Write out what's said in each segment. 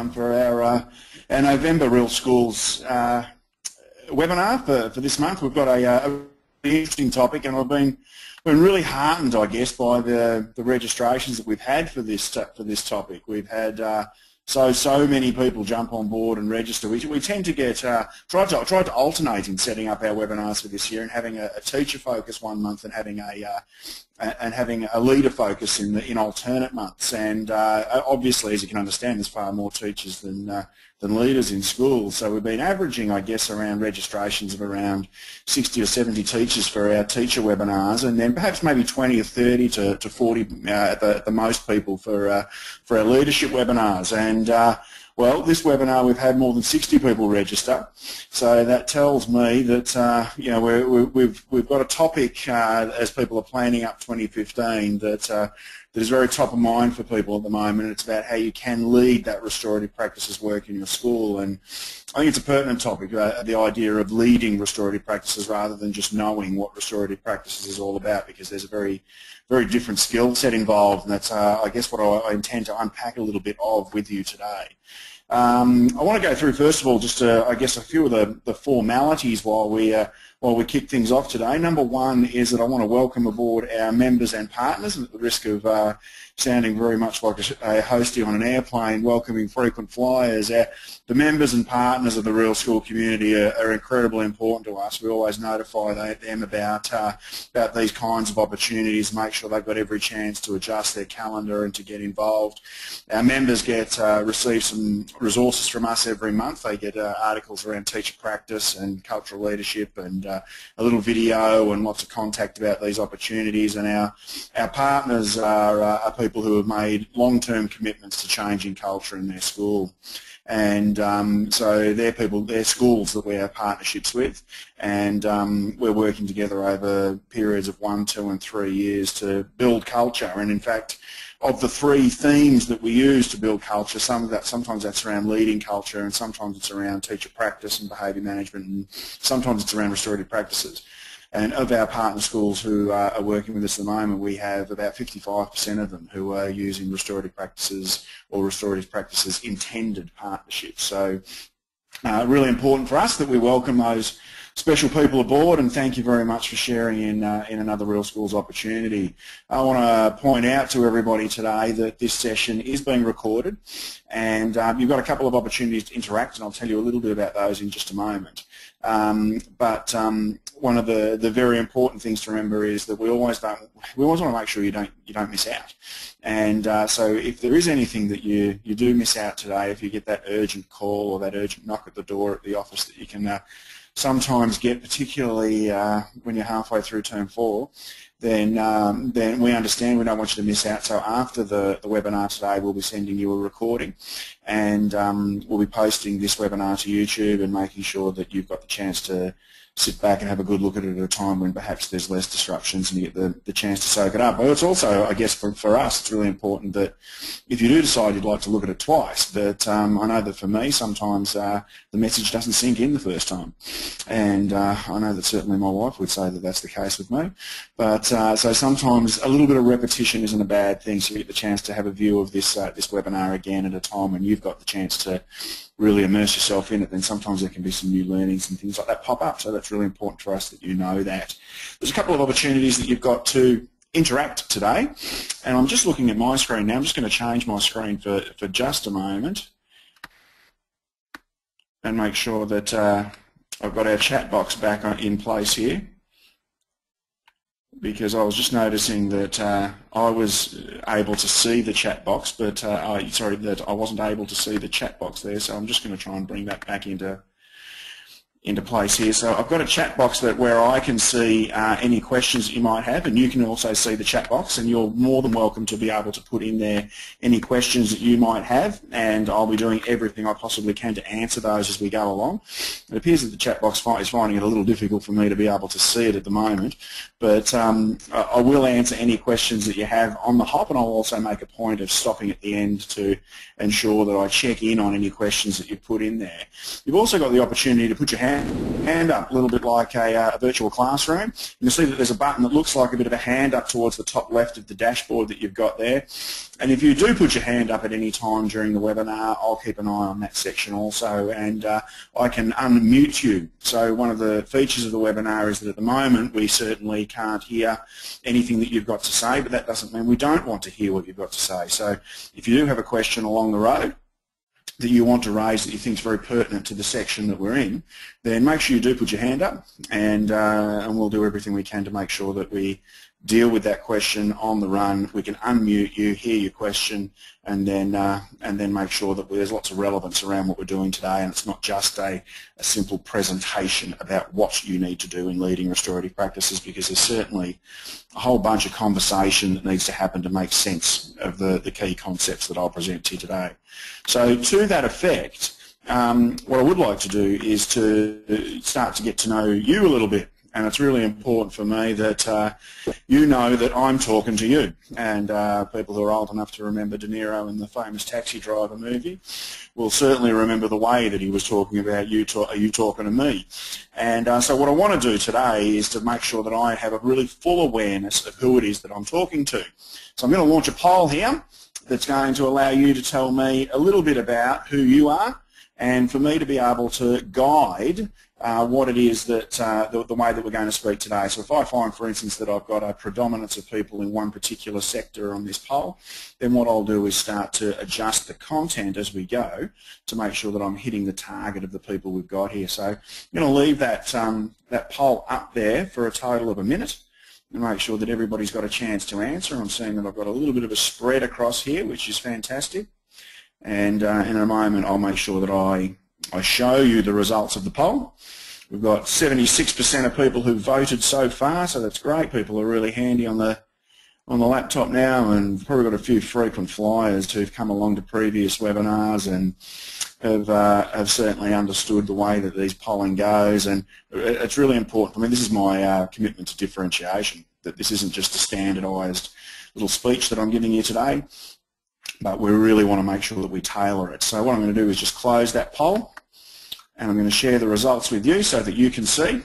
everyone for our November Real Schools webinar for this month. We've got a interesting topic, and I've been really heartened, I guess, by the registrations that we've had for this topic. We've had so many people jump on board and register. We tend to get try to alternate in setting up our webinars for this year, and having a teacher focus one month and having a leader focus in alternate months. And obviously, as you can understand, there's far more teachers than leaders in schools. So we've been averaging, I guess, around registrations of around 60 or 70 teachers for our teacher webinars, and then perhaps maybe 20 or 30 to 40 at the most people for our leadership webinars. And well, this webinar we've had more than 60 people register, so that tells me that you know, we've got a topic as people are planning up 2015 that is very top of mind for people at the moment. It's about how you can lead that restorative practices work in your school, and I think it's a pertinent topic, the idea of leading restorative practices rather than just knowing what restorative practices is all about, because there's a very different skill set involved, and that's I guess what I intend to unpack a little bit of with you today. I want to go through, first of all, just I guess a few of the formalities while we kick things off today. Number one is that I want to welcome aboard our members and partners, and at the risk of sounding very much like a hostie on an airplane, welcoming frequent flyers. The members and partners of the Real School community are incredibly important to us. We always notify them about these kinds of opportunities, make sure they've got every chance to adjust their calendar and to get involved. Our members receive some resources from us every month. They get articles around teacher practice and cultural leadership, and a little video and lots of contact about these opportunities. And our partners are people who have made long-term commitments to changing culture in their school. And so they're schools that we have partnerships with, and we're working together over periods of 1, 2 and 3 years to build culture. And in fact, of the 3 themes that we use to build culture, sometimes that's around leading culture, and sometimes it's around teacher practice and behaviour management, and sometimes it's around restorative practices. And of our partner schools who are working with us at the moment, we have about 55% of them who are using restorative practices or restorative practices intended partnerships. So really important for us that we welcome those special people aboard, and thank you very much for sharing in another Real Schools opportunity. I want to point out to everybody today that this session is being recorded, and you've got a couple of opportunities to interact, and I'll tell you a little bit about those in just a moment. But one of the very important things to remember is that we always want to make sure you don't miss out. And so if there is anything that you do miss out today, if you get that urgent call or that urgent knock at the door at the office that you can sometimes get, particularly when you're halfway through term 4, then we understand. We don't want you to miss out. So after the webinar today, we'll be sending you a recording, and we'll be posting this webinar to YouTube and making sure that you've got the chance to sit back and have a good look at it at a time when perhaps there's less disruptions and you get the chance to soak it up. But it's also, I guess, for us, it's really important that if you do decide you'd like to look at it twice, that I know that for me, sometimes the message doesn't sink in the first time. And I know that certainly my wife would say that that's the case with me. But so sometimes a little bit of repetition isn't a bad thing, so you get the chance to have a view of this webinar again at a time when you've got the chance to really immerse yourself in it. Then sometimes there can be some new learnings and things like that pop up, so that's really important for us that you know that. There's a couple of opportunities that you've got to interact today, and I'm just looking at my screen now. I'm just going to change my screen for just a moment and make sure that I've got our chat box back in place here, because I was just noticing that I was able to see the chat box, but sorry, that I wasn't able to see the chat box there. So I'm just going to try and bring that back into place here. So I've got a chat box where I can see any questions that you might have, and you can also see the chat box, and you're more than welcome to be able to put in there any questions that you might have, and I'll be doing everything I possibly can to answer those as we go along. It appears that the chat box is finding it a little difficult for me to be able to see it at the moment, but I will answer any questions that you have on the hop, and I'll also make a point of stopping at the end to ensure that I check in on any questions that you put in there. You've also got the opportunity to put your hand hand up, a little bit like a virtual classroom. You'll see that there's a button that looks like a bit of a hand up towards the top left of the dashboard that you've got there. And if you do put your hand up at any time during the webinar, I'll keep an eye on that section also, and I can unmute you. So one of the features of the webinar is that at the moment we certainly can't hear anything that you've got to say, but that doesn't mean we don't want to hear what you've got to say. So if you do have a question along the road that you want to raise that you think is very pertinent to the section that we're in, then make sure you do put your hand up, and we'll do everything we can to make sure that we deal with that question on the run. We can unmute you, hear your question, and then make sure that there's lots of relevance around what we're doing today, and it's not just a simple presentation about what you need to do in leading restorative practices, because there's certainly a whole bunch of conversation that needs to happen to make sense of the key concepts that I'll present to you today. So to that effect, what I would like to do is to start to get to know you a little bit. And it's really important for me that you know that I'm talking to you. And people who are old enough to remember De Niro in the famous Taxi Driver movie will certainly remember the way that he was talking about you talking to me. And so what I want to do today is to make sure that I have a really full awareness of who it is that I'm talking to. So I'm going to launch a poll here that's going to allow you to tell me a little bit about who you are, and for me to be able to guide what it is that the way that we're going to speak today. So if I find, for instance, that I've got a predominance of people in one particular sector on this poll, then what I'll do is start to adjust the content as we go to make sure that I'm hitting the target of the people we've got here. So I'm going to leave that, that poll up there for a total of a minute and make sure that everybody's got a chance to answer. I'm seeing that I've got a little bit of a spread across here, which is fantastic. And in a moment I'll make sure that I show you the results of the poll. We've got 76% of people who voted so far, so that's great. People are really handy on the laptop now, and probably got a few frequent flyers who've come along to previous webinars and have certainly understood the way that these polling goes. And it's really important. I mean, this is my commitment to differentiation, that this isn't just a standardised little speech that I'm giving you today, but we really want to make sure that we tailor it. So what I'm going to do is just close that poll, and I'm going to share the results with you so that you can see.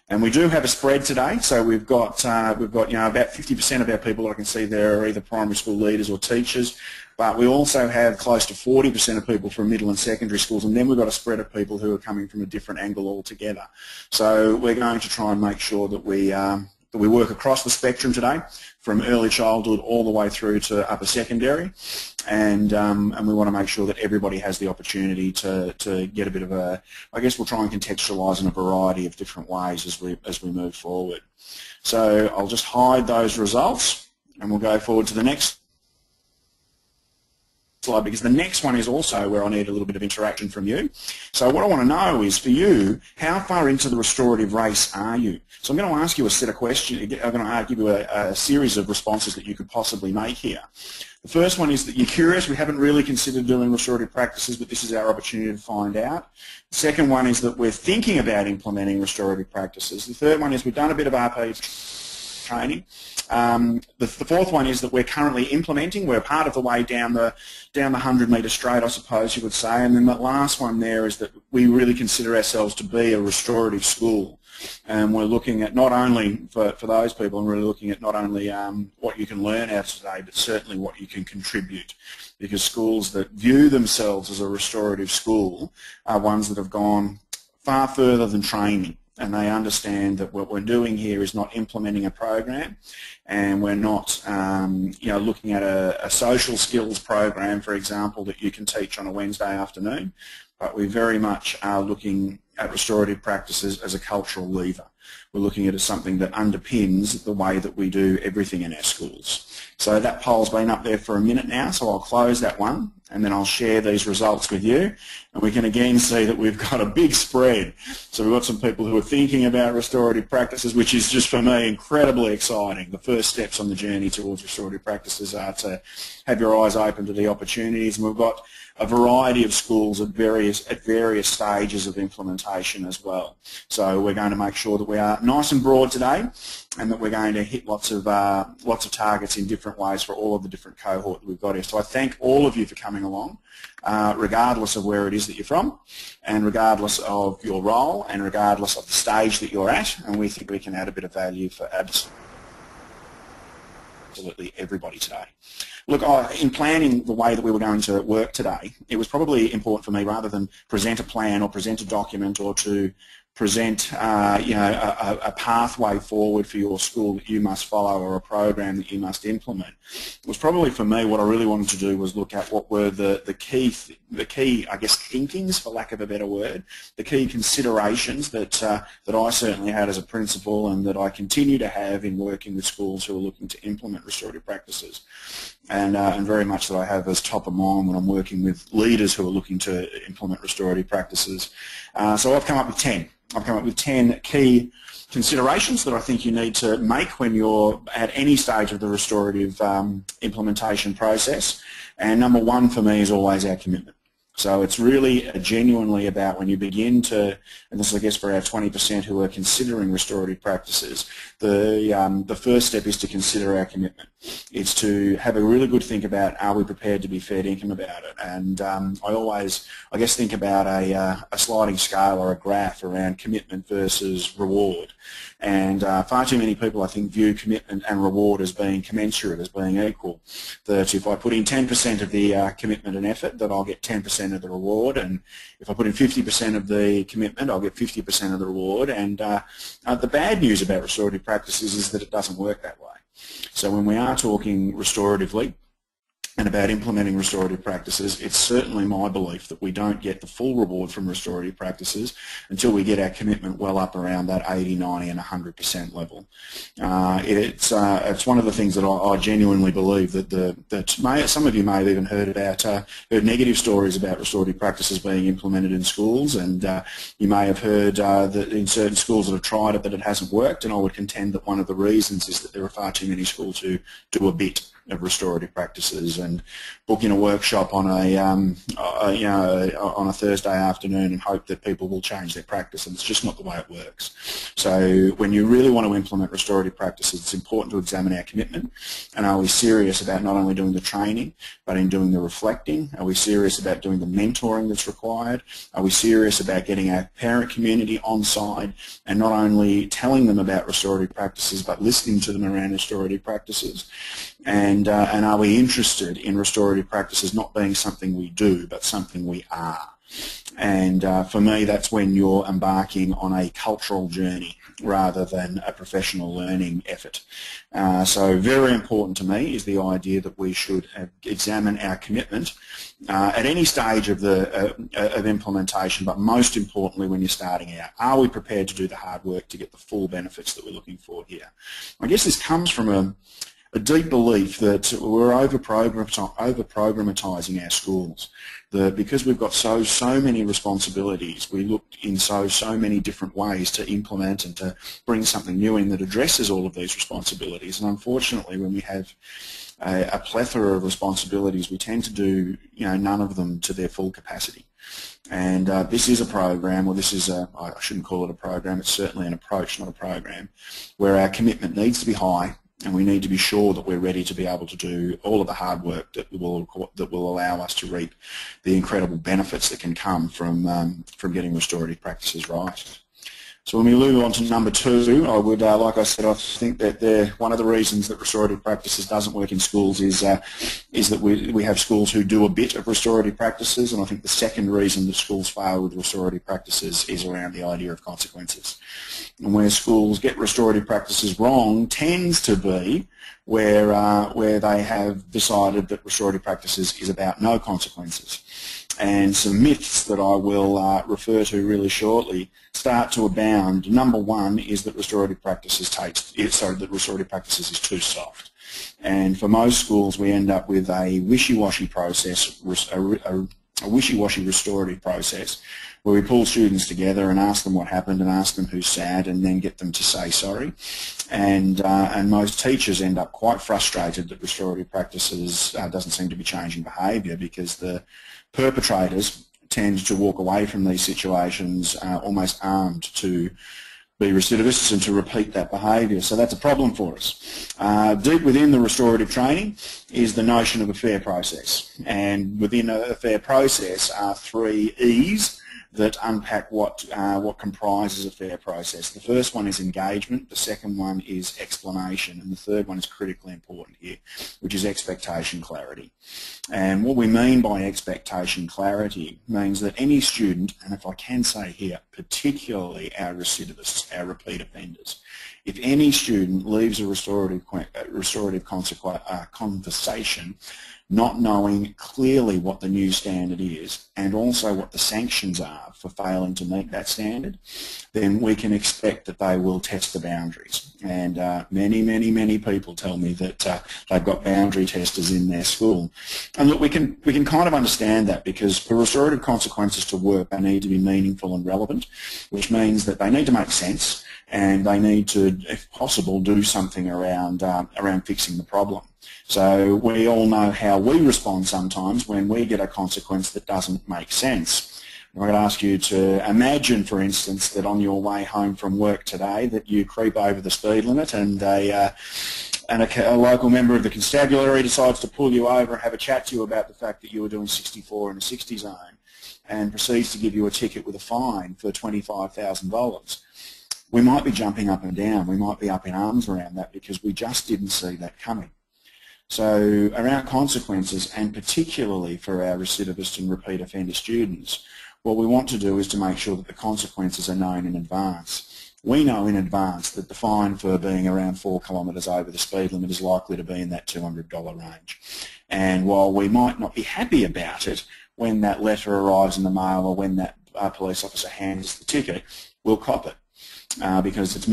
And we do have a spread today, so we've got about 50% of our people that I can see there are either primary school leaders or teachers, but we also have close to 40% of people from middle and secondary schools, and then we've got a spread of people who are coming from a different angle altogether. So we're going to try and make sure that we work across the spectrum today, from early childhood all the way through to upper secondary, and we want to make sure that everybody has the opportunity to get a bit of a, I guess we'll try and contextualise in a variety of different ways as we move forward. So I'll just hide those results, and we'll go forward to the next slide, because the next one is also where I need a little bit of interaction from you. So what I want to know is, for you, how far into the restorative race are you? So I'm going to ask you a set of questions. I'm going to give you a series of responses that you could possibly make here. The first one is that you're curious. We haven't really considered doing restorative practices, but this is our opportunity to find out. The second one is that we're thinking about implementing restorative practices. The third one is we've done a bit of RP training. The fourth one is that we're currently implementing. We're part of the way down the 100-metre straight, I suppose you would say. And then the last one there is that we really consider ourselves to be a restorative school. And we're looking at not only, for those people, and really looking at not only what you can learn out of today, but certainly what you can contribute. Because schools that view themselves as a restorative school are ones that have gone far further than training. And they understand that what we're doing here is not implementing a program, and we're not looking at a social skills program, for example, that you can teach on a Wednesday afternoon, but we very much are looking at restorative practices as a cultural lever. We're looking at it as something that underpins the way that we do everything in our schools. So that poll's been up there for a minute now, so I'll close that one, and then I'll share these results with you. And we can again see that we've got a big spread. So we've got some people who are thinking about restorative practices, which is just for me incredibly exciting. The first steps on the journey towards restorative practices are to have your eyes open to the opportunities, and we've got a variety of schools at various stages of implementation as well. So we're going to make sure that we are nice and broad today, and that we're going to hit lots of targets in different ways for all of the different cohort that we've got here. So I thank all of you for coming along, regardless of where it is that you're from, and regardless of your role, and regardless of the stage that you're at, and we think we can add a bit of value for absolutely everybody today. Look, in planning the way that we were going to work today, it was probably important for me, rather than present a plan or present a document or to present a pathway forward for your school that you must follow or a program that you must implement. It was probably for me what I really wanted to do was look at what were the key I guess thinkings, for lack of a better word, the key considerations that I certainly had as a principal and that I continue to have in working with schools who are looking to implement restorative practices, and very much that I have as top of mind when I'm working with leaders who are looking to implement restorative practices. So I've come up with 10. I've come up with 10 key considerations that I think you need to make when you're at any stage of the restorative implementation process. And number one for me is always our commitment. So it's really genuinely about when you begin to, and this is I guess for our 20% who are considering restorative practices, the first step is to consider our commitment. It's to have a really good think about, are we prepared to be fair dinkum about it? And I always, I guess, think about a sliding scale or a graph around commitment versus reward. And far too many people, I think, view commitment and reward as being commensurate, as being equal. That if I put in 10% of the commitment and effort, that I'll get 10% of the reward, and if I put in 50% of the commitment, I'll get 50% of the reward. And the bad news about restorative practices is that it doesn't work that way. So when we are talking restoratively and about implementing restorative practices, it's certainly my belief that we don't get the full reward from restorative practices until we get our commitment well up around that 80, 90 and 100% level. It's one of the things that I genuinely believe that some of you may have even heard about, heard negative stories about restorative practices being implemented in schools, and you may have heard that in certain schools that have tried it that it hasn't worked, and I would contend that one of the reasons is that there are far too many schools who do a bit of restorative practices and book in a workshop on on a Thursday afternoon and hope that people will change their practice, and it's just not the way it works. So when you really want to implement restorative practices, it's important to examine our commitment, and are we serious about not only doing the training but in doing the reflecting? Are we serious about doing the mentoring that's required? Are we serious about getting our parent community on side and not only telling them about restorative practices but listening to them around restorative practices? And are we interested in restorative practices not being something we do but something we are? And for me, that's when you're embarking on a cultural journey rather than a professional learning effort. So very important to me is the idea that we should examine our commitment at any stage of of implementation, but most importantly when you're starting out. Are we prepared to do the hard work to get the full benefits that we're looking for here? I guess this comes from a deep belief that we're over-programmatizing our schools. Because we've got so many responsibilities, we look in so many different ways to implement and to bring something new in that addresses all of these responsibilities. And unfortunately, when we have a plethora of responsibilities, we tend to do none of them to their full capacity. And this is a program, or I shouldn't call it a program, it's certainly an approach, not a program, where our commitment needs to be high, and we need to be sure that we're ready to be able to do all of the hard work that will allow us to reap the incredible benefits that can come from getting restorative practices right. So when we move on to number two, I would, like I said, I think that one of the reasons that restorative practices doesn't work in schools is that we have schools who do a bit of restorative practices, and I think the second reason that schools fail with restorative practices is around the idea of consequences. And where schools get restorative practices wrong tends to be where they have decided that restorative practices is about no consequences. And some myths that I will refer to really shortly start to abound. Number one is that restorative practices is too soft. And for most schools, we end up with a wishy-washy process, a wishy-washy restorative process, where we pull students together and ask them what happened and ask them who's sad and then get them to say sorry. And most teachers end up quite frustrated that restorative practices doesn't seem to be changing behaviour, because the perpetrators tend to walk away from these situations almost armed to be recidivists and to repeat that behaviour. So that's a problem for us. Deep within the restorative training is the notion of a fair process, and within a fair process are 3 E's that unpack what comprises a fair process. The first one is engagement, the second one is explanation, and the third one is critically important here, which is expectation clarity. And what we mean by expectation clarity means that any student, and if I can say here, particularly our recidivists, our repeat offenders, if any student leaves a restorative conversation not knowing clearly what the new standard is and also what the sanctions are for failing to meet that standard, then we can expect that they will test the boundaries. And many people tell me that they've got boundary testers in their school. And look, we can kind of understand that, because for restorative consequences to work, they need to be meaningful and relevant, which means that they need to make sense and they need to, if possible, do something around fixing the problem. So we all know how we respond sometimes when we get a consequence that doesn't make sense. I'm going to ask you to imagine, for instance, that on your way home from work today that you creep over the speed limit and a local member of the constabulary decides to pull you over and have a chat to you about the fact that you were doing 64 in a 60 zone and proceeds to give you a ticket with a fine for $25,000. We might be jumping up and down, we might be up in arms around that because we just didn't see that coming. So around consequences, and particularly for our recidivist and repeat offender students, what we want to do is to make sure that the consequences are known in advance. We know in advance that the fine for being around 4 kilometres over the speed limit is likely to be in that $200 range. And while we might not be happy about it when that letter arrives in the mail or when that police officer hands the ticket, we'll cop it because it's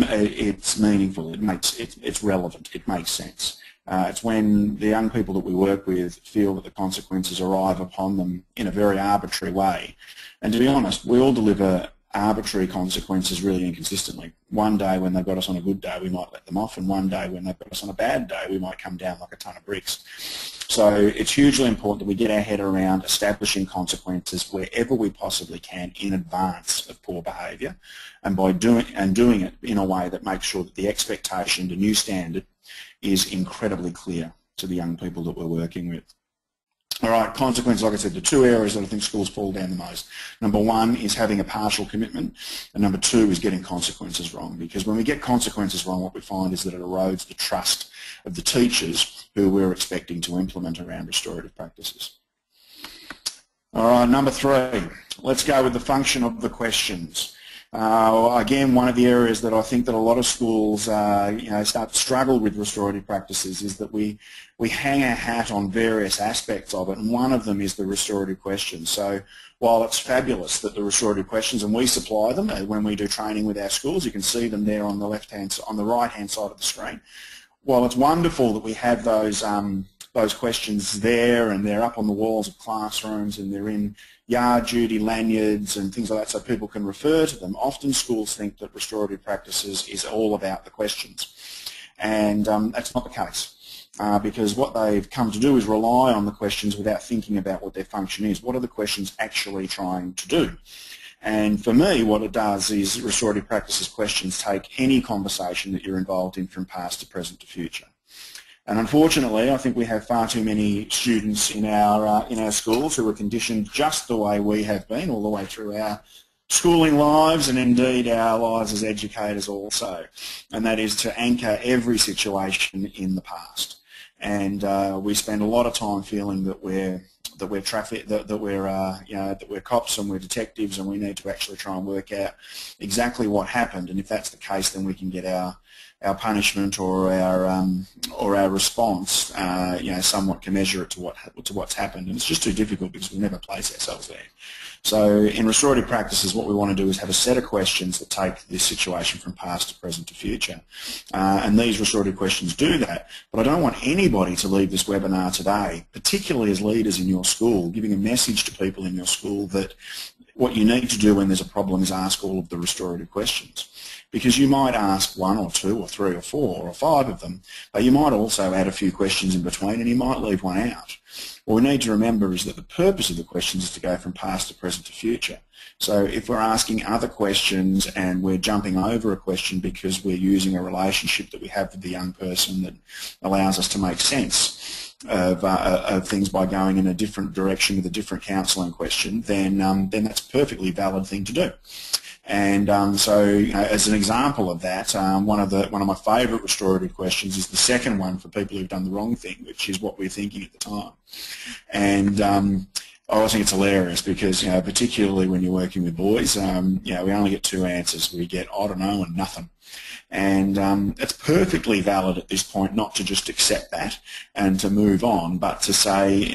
meaningful, it's relevant, it makes sense. It's when the young people that we work with feel that the consequences arrive upon them in a very arbitrary way. And to be honest, we all deliver arbitrary consequences really inconsistently. One day when they've got us on a good day, we might let them off, and one day when they've got us on a bad day, we might come down like a ton of bricks. So it's hugely important that we get our head around establishing consequences wherever we possibly can in advance of poor behaviour, and by doing it in a way that makes sure that the expectation, the new standard, is incredibly clear to the young people that we're working with. All right, consequences, like I said, the 2 areas that I think schools fall down the most. Number 1 is having a partial commitment, and number 2 is getting consequences wrong, because when we get consequences wrong, what we find is that it erodes the trust of the teachers who we're expecting to implement around restorative practices. All right, number 3, let's go with the function of the questions. Again, one of the areas that I think that a lot of schools start to struggle with restorative practices is that we hang our hat on various aspects of it, and one of them is the restorative questions. So while it's fabulous that the restorative questions, and we supply them when we do training with our schools, you can see them there on the right-hand side of the screen. While it's wonderful that we have those questions there, and they're up on the walls of classrooms, and they're in yard duty lanyards and things like that so people can refer to them, often schools think that restorative practices is all about the questions. And that's not the case, because what they've come to do is rely on the questions without thinking about what their function is. What are the questions actually trying to do? And for me, what it does is restorative practices questions take any conversation that you're involved in from past to present to future. And unfortunately, I think we have far too many students in our schools who are conditioned just the way we have been all the way through our schooling lives, and indeed our lives as educators also. And that is to anchor every situation in the past. And we spend a lot of time feeling that we're cops and we're detectives, and we need to actually try and work out exactly what happened. And if that's the case, then we can get our punishment or our response, somewhat commensurate to what's happened. And it's just too difficult because we never place ourselves there. So in restorative practices, what we want to do is have a set of questions that take this situation from past to present to future. And these restorative questions do that. But I don't want anybody to leave this webinar today, particularly as leaders in your school, giving a message to people in your school that what you need to do when there's a problem is ask all of the restorative questions. because you might ask 1 or 2 or 3 or 4 or 5 of them, but you might also add a few questions in between and you might leave one out. What we need to remember is that the purpose of the questions is to go from past to present to future. So if we're asking other questions and we're jumping over a question because we're using a relationship that we have with the young person that allows us to make sense of things by going in a different direction with a different counselling question, then that's a perfectly valid thing to do. And so, as an example of that, one of my favourite restorative questions is the second one for people who've done the wrong thing, which is what we're thinking at the time. And I always think it's hilarious because, particularly when you're working with boys, we only get 2 answers. We get I don't know and nothing. And it's perfectly valid at this point not to just accept that and to move on, but to say,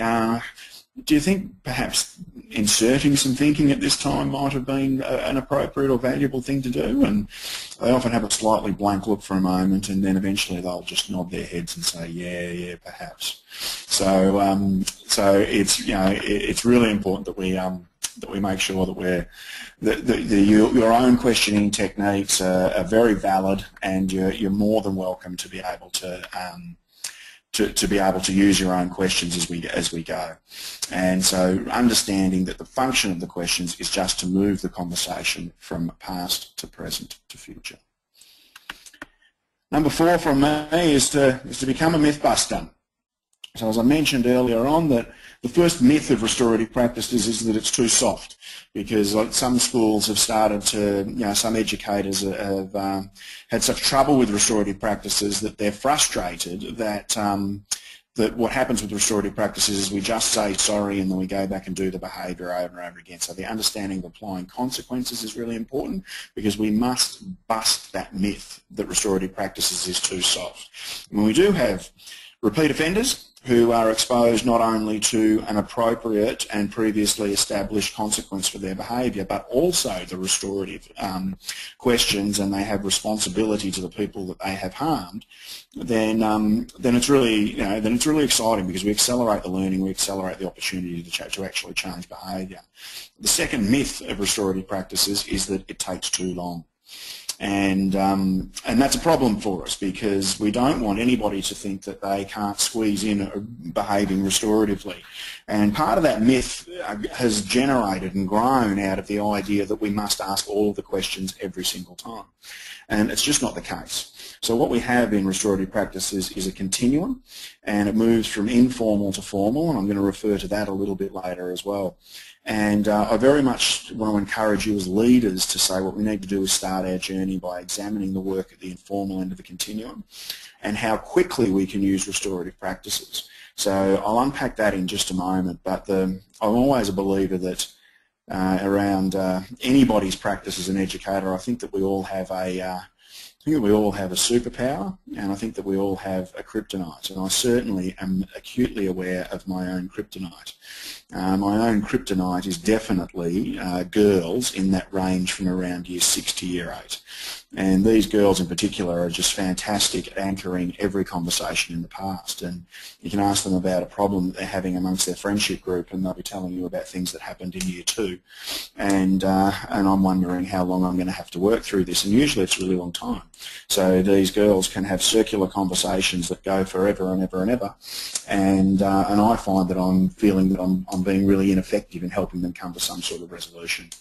do you think perhaps inserting some thinking at this time might have been an appropriate or valuable thing to do? And they often have a slightly blank look for a moment, and then eventually they'll just nod their heads and say, yeah, perhaps. So it's really important that we make sure that your own questioning techniques are very valid, and you're more than welcome to be able to use your own questions as we go. And so understanding that the function of the questions is just to move the conversation from past to present to future. Number 4 from me is to become a mythbuster. So as I mentioned earlier on, that the first myth of restorative practices is that it's too soft, because some schools have started to, some educators have had such trouble with restorative practices that they're frustrated that that what happens with restorative practices is we just say sorry and then we go back and do the behaviour over and over again. So the understanding of applying consequences is really important, because we must bust that myth that restorative practices is too soft. When we do have repeat offenders who are exposed not only to an appropriate and previously established consequence for their behaviour, but also the restorative questions, and they have responsibility to the people that they have harmed, then it's really exciting, because we accelerate the learning, we accelerate the opportunity to actually change behaviour. The second myth of restorative practices is that it takes too long. And that's a problem for us, because we don't want anybody to think that they can't squeeze in behaving restoratively. And part of that myth has generated and grown out of the idea that we must ask all of the questions every single time. And it's just not the case. So what we have in restorative practices is a continuum, and it moves from informal to formal, and I'm going to refer to that a little bit later as well. And I very much want to encourage you as leaders to say what we need to do is start our journey by examining the work at the informal end of the continuum and how quickly we can use restorative practices. So I'll unpack that in just a moment, but I'm always a believer that around anybody's practice as an educator, I think that we all have a superpower, and I think that we all have a kryptonite, and I certainly am acutely aware of my own kryptonite. My own kryptonite is definitely girls in that range from around year 6 to year 8. And these girls in particular are just fantastic at anchoring every conversation in the past. And you can ask them about a problem that they're having amongst their friendship group, and they'll be telling you about things that happened in year 2. And I'm wondering how long I'm going to have to work through this, and usually it's a really long time. So these girls can have circular conversations that go forever and ever and ever. And I find that I'm feeling that I'm being really ineffective in helping them come to some sort of resolution.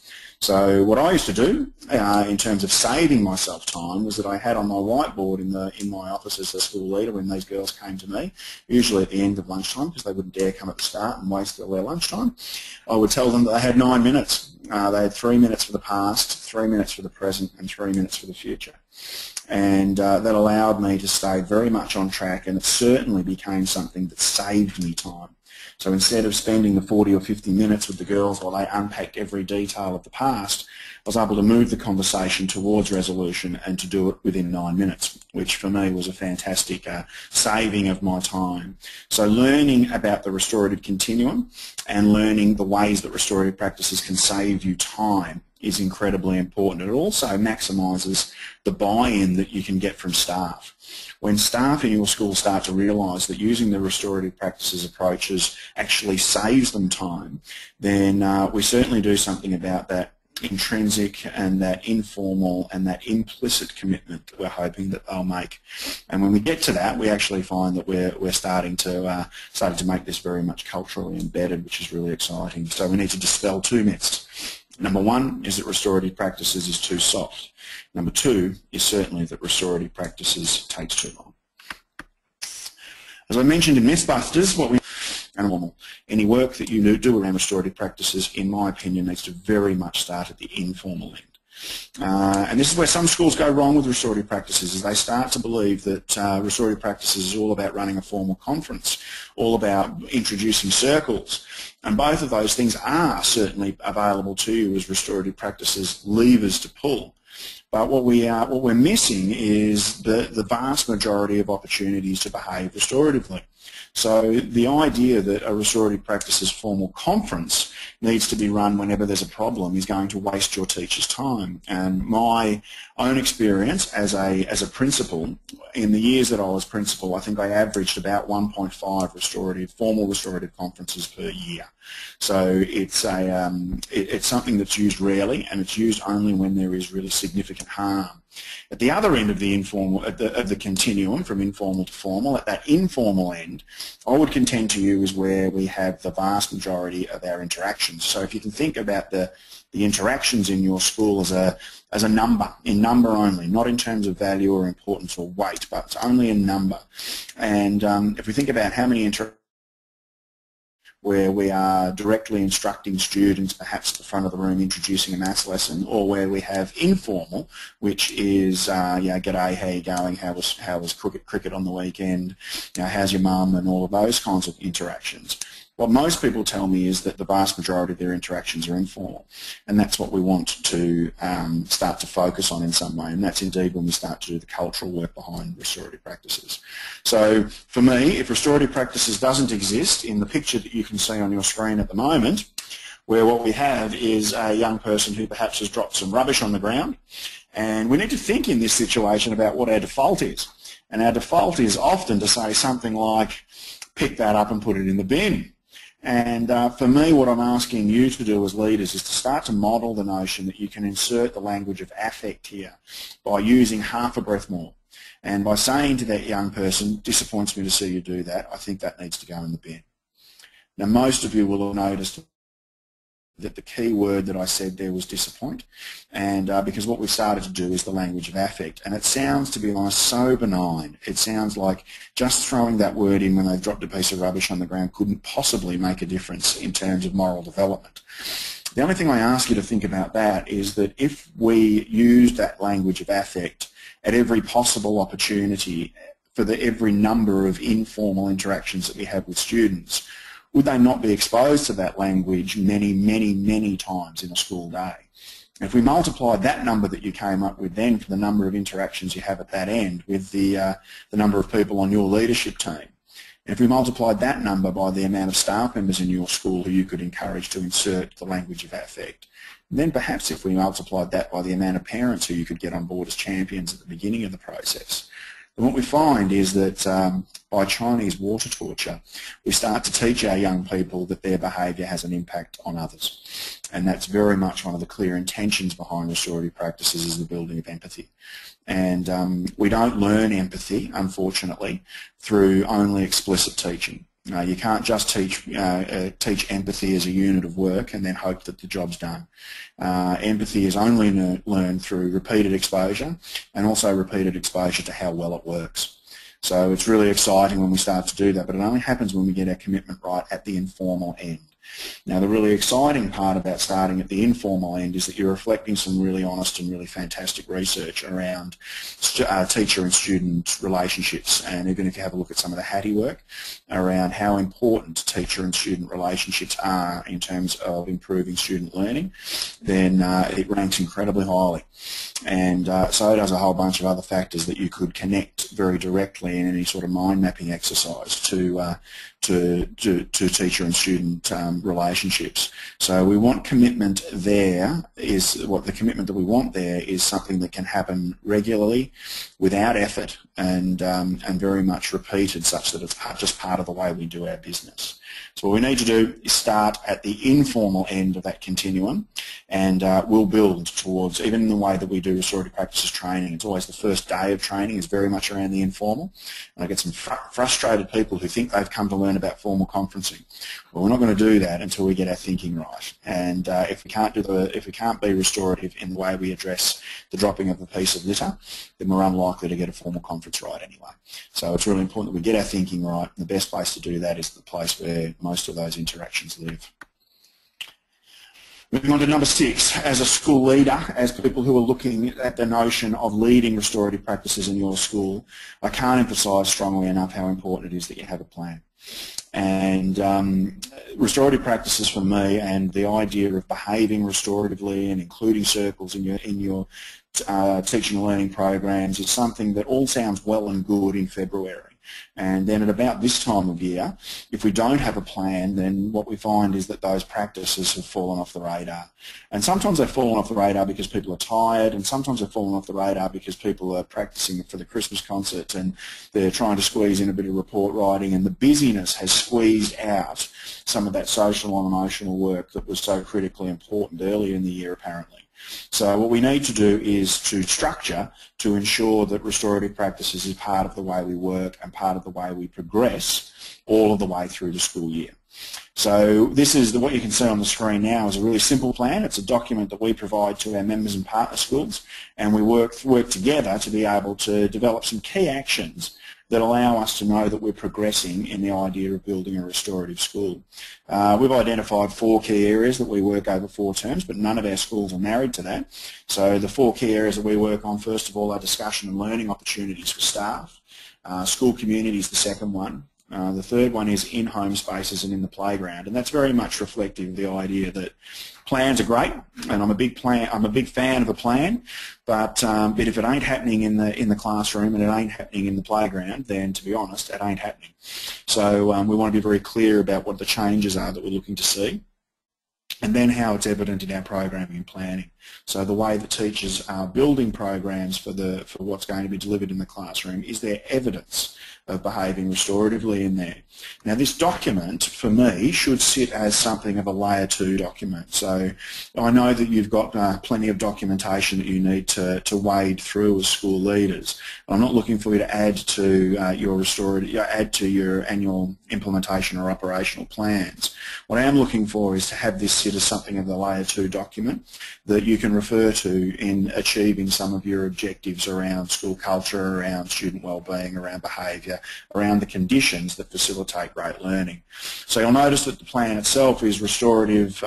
So what I used to do in terms of saving myself time was that I had on my whiteboard in my office as a school leader, when these girls came to me, usually at the end of lunchtime, because they wouldn't dare come at the start and waste all their lunchtime, I would tell them that they had 9 minutes. They had 3 minutes for the past, 3 minutes for the present, and 3 minutes for the future. And that allowed me to stay very much on track, and it certainly became something that saved me time. So instead of spending the 40 or 50 minutes with the girls while they unpacked every detail of the past, I was able to move the conversation towards resolution and to do it within 9 minutes, which for me was a fantastic saving of my time. So learning about the restorative continuum and learning the ways that restorative practices can save you time is incredibly important. It also maximises the buy-in that you can get from staff. When staff in your school start to realise that using the restorative practices approaches actually saves them time, then we certainly do something about that intrinsic and that informal and that implicit commitment that we're hoping that they'll make. And when we get to that, we actually find that we're starting to make this very much culturally embedded, which is really exciting. So we need to dispel two myths. Number one is that restorative practices is too soft. Number two is certainly that restorative practices takes too long. As I mentioned in Mythbusters, any work that you do around restorative practices, in my opinion, needs to very much start at the informal end. And this is where some schools go wrong with restorative practices, is they start to believe that restorative practices is all about running a formal conference, all about introducing circles. And both of those things are certainly available to you as restorative practices levers to pull. But what we're missing is the vast majority of opportunities to behave restoratively. So the idea that a restorative practices formal conference needs to be run whenever there's a problem is going to waste your teacher's time. And my own experience as a principal, in the years that I was principal, I think I averaged about 1.5 formal restorative conferences per year. So it's something that's used rarely, and it's used only when there is really significant harm. At the other end of the continuum, from informal to formal, at that informal end, I would contend to you is where we have the vast majority of our interactions. So if you can think about the interactions in your school as a number, in number only, not in terms of value or importance or weight, but it's only in number. And if we think about how many interactions where we are directly instructing students, perhaps at the front of the room introducing a maths lesson, or where we have informal, which is, g'day, how you going, how was cricket on the weekend, how's your mum, and all of those kinds of interactions. What most people tell me is that the vast majority of their interactions are informal, and that's what we want to start to focus on in some way, and that's indeed when we start to do the cultural work behind restorative practices. So for me, if restorative practices doesn't exist in the picture that you can see on your screen at the moment, where what we have is a young person who perhaps has dropped some rubbish on the ground, and we need to think in this situation about what our default is. And our default is often to say something like, pick that up and put it in the bin. And for me, what I'm asking you to do as leaders is to start to model the notion that you can insert the language of affect here by using half a breath more. And by saying to that young person, disappoints me to see you do that, I think that needs to go in the bin. Now, most of you will have noticed that the key word that I said there was disappoint, and because what we've started to do is the language of affect, and it sounds, to be honest, so benign. It sounds like just throwing that word in when they've dropped a piece of rubbish on the ground couldn't possibly make a difference in terms of moral development. The only thing I ask you to think about that is that if we use that language of affect at every possible opportunity for every number of informal interactions that we have with students, would they not be exposed to that language many, many, many times in a school day? If we multiply that number that you came up with then for the number of interactions you have at that end with the number of people on your leadership team, if we multiplied that number by the amount of staff members in your school who you could encourage to insert the language of affect, then perhaps if we multiplied that by the amount of parents who you could get on board as champions at the beginning of the process, then what we find is that by Chinese water torture, we start to teach our young people that their behaviour has an impact on others. And that's very much one of the clear intentions behind restorative practices, is the building of empathy. And we don't learn empathy, unfortunately, through only explicit teaching. You can't just teach empathy as a unit of work and then hope that the job's done. Empathy is only learned through repeated exposure, and also repeated exposure to how well it works. So it's really exciting when we start to do that, but it only happens when we get our commitment right at the informal end. Now, the really exciting part about starting at the informal end is that you're reflecting some really honest and really fantastic research around teacher and student relationships, and even if you have a look at some of the Hattie work around how important teacher and student relationships are in terms of improving student learning, then it ranks incredibly highly. And so does a whole bunch of other factors that you could connect very directly in any sort of mind mapping exercise to teacher and student relationships. So we want commitment there. The commitment that we want there is something that can happen regularly, without effort, and very much repeated, such that it's just part of the way we do our business. So what we need to do is start at the informal end of that continuum, and we'll build towards, even in the way that we do restorative practices training, it's always the first day of training is very much around the informal. And I get some frustrated people who think they've come to learn about formal conferencing. Well, we're not going to do that until we get our thinking right. And if we can't be restorative in the way we address the dropping of a piece of litter, then we're unlikely to get a formal conference right anyway. So it's really important that we get our thinking right. And the best place to do that is the place where most of those interactions live. Moving on to number 6, as a school leader, as people who are looking at the notion of leading restorative practices in your school, I can't emphasise strongly enough how important it is that you have a plan. And restorative practices for me, and the idea of behaving restoratively and including circles in your teaching and learning programs, is something that all sounds well and good in February. And then at about this time of year, if we don't have a plan, then what we find is that those practices have fallen off the radar. And sometimes they've fallen off the radar because people are tired, and sometimes they've fallen off the radar because people are practicing for the Christmas concert and they're trying to squeeze in a bit of report writing, and the busyness has squeezed out some of that social and emotional work that was so critically important earlier in the year, apparently. So what we need to do is to structure to ensure that restorative practices is part of the way we work and part of the way we progress all of the way through the school year. So this is what you can see on the screen now is a really simple plan. It's a document that we provide to our members and partner schools, and we work together to be able to develop some key actions that allow us to know that we're progressing in the idea of building a restorative school. We've identified 4 key areas that we work over 4 terms, but none of our schools are married to that. So the 4 key areas that we work on, first of all, are discussion and learning opportunities for staff. School community is the second one. The third one is in home spaces and in the playground, and that's very much reflective of the idea that plans are great, and I'm a big fan of a plan, but if it ain't happening in the classroom and it ain't happening in the playground, then to be honest, it ain't happening. So we want to be very clear about what the changes are that we're looking to see, and then how it's evident in our programming and planning. So the way that teachers are building programs for what's going to be delivered in the classroom, is there evidence of behaving restoratively in there? Now this document, for me, should sit as something of a layer 2 document. So I know that you've got plenty of documentation that you need to wade through as school leaders. I'm not looking for you to add to your annual implementation or operational plans. What I am looking for is to have this sit as something of the layer 2 document that you can refer to in achieving some of your objectives around school culture, around student wellbeing, around behaviour, around the conditions that facilitate great learning. So you'll notice that the plan itself is restorative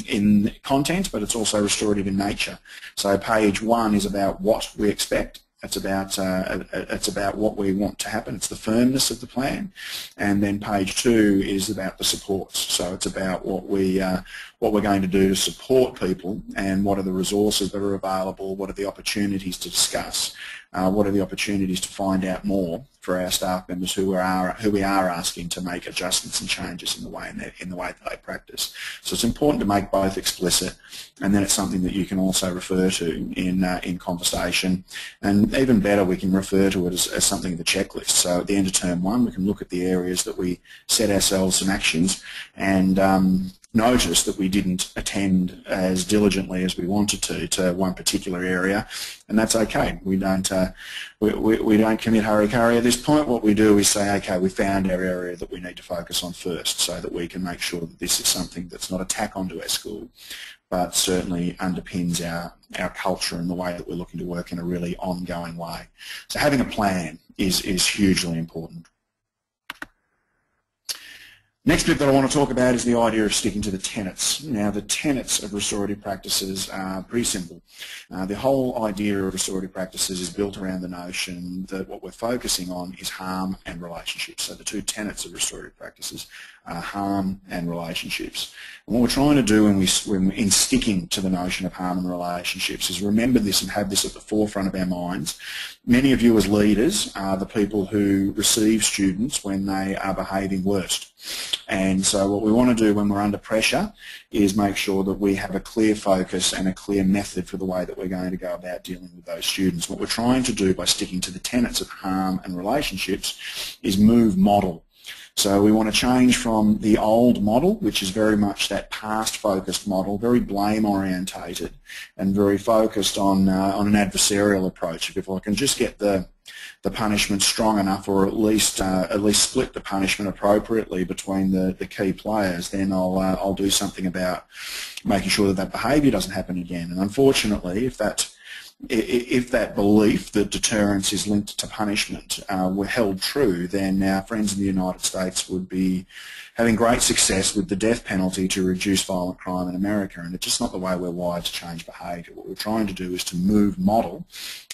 in content, but it's also restorative in nature. So page 1 is about what we expect. It's about what we want to happen. It's the firmness of the plan, and then page 2 is about the supports. So it's about what we're going to do to support people, and what are the resources that are available. What are the opportunities to discuss? What are the opportunities to find out more for our staff members who we are asking to make adjustments and changes in the way that they practice. So it's important to make both explicit, and then it's something that you can also refer to in conversation, and even better, we can refer to it as something of a checklist. So at the end of term 1, we can look at the areas that we set ourselves some actions, and notice that we didn't attend as diligently as we wanted to one particular area, and that's okay. We don't commit hurry-curry at this point. What we do is say, okay, we found our area that we need to focus on first, so that we can make sure that this is something that's not a tack onto our school, but certainly underpins our culture and the way that we're looking to work in a really ongoing way. So having a plan is hugely important. Next bit that I want to talk about is the idea of sticking to the tenets. Now, the tenets of restorative practices are pretty simple. The whole idea of restorative practices is built around the notion that what we're focusing on is harm and relationships. So the 2 tenets of restorative practices are harm and relationships. And what we're trying to do in sticking to the notion of harm and relationships is remember this and have this at the forefront of our minds. Many of you as leaders are the people who receive students when they are behaving worst. And so what we want to do when we're under pressure is make sure that we have a clear focus and a clear method for the way that we're going to go about dealing with those students. What we're trying to do by sticking to the tenets of harm and relationships is model. So we want to change from the old model, which is very much that past-focused model, very blame-orientated and very focused on an adversarial approach. If I can just get the punishment strong enough, or at least split the punishment appropriately between the key players, then I'll do something about making sure that behaviour doesn't happen again. And unfortunately, if that belief that deterrence is linked to punishment were held true, then our friends in the United States would be having great success with the death penalty to reduce violent crime in America, and it's just not the way we're wired to change behaviour. What we're trying to do is to move model,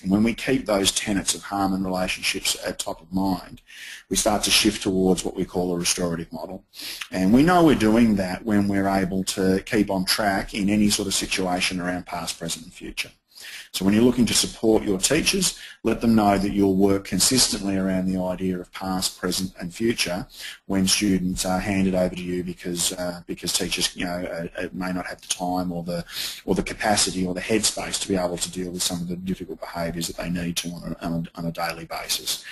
and when we keep those tenets of harm and relationships at top of mind, we start to shift towards what we call a restorative model. And we know we're doing that when we're able to keep on track in any sort of situation around past, present and future. So when you're looking to support your teachers, let them know that you'll work consistently around the idea of past, present and future when students are handed over to you because teachers may not have the time or the capacity or the headspace to be able to deal with some of the difficult behaviours that they need to on a daily basis.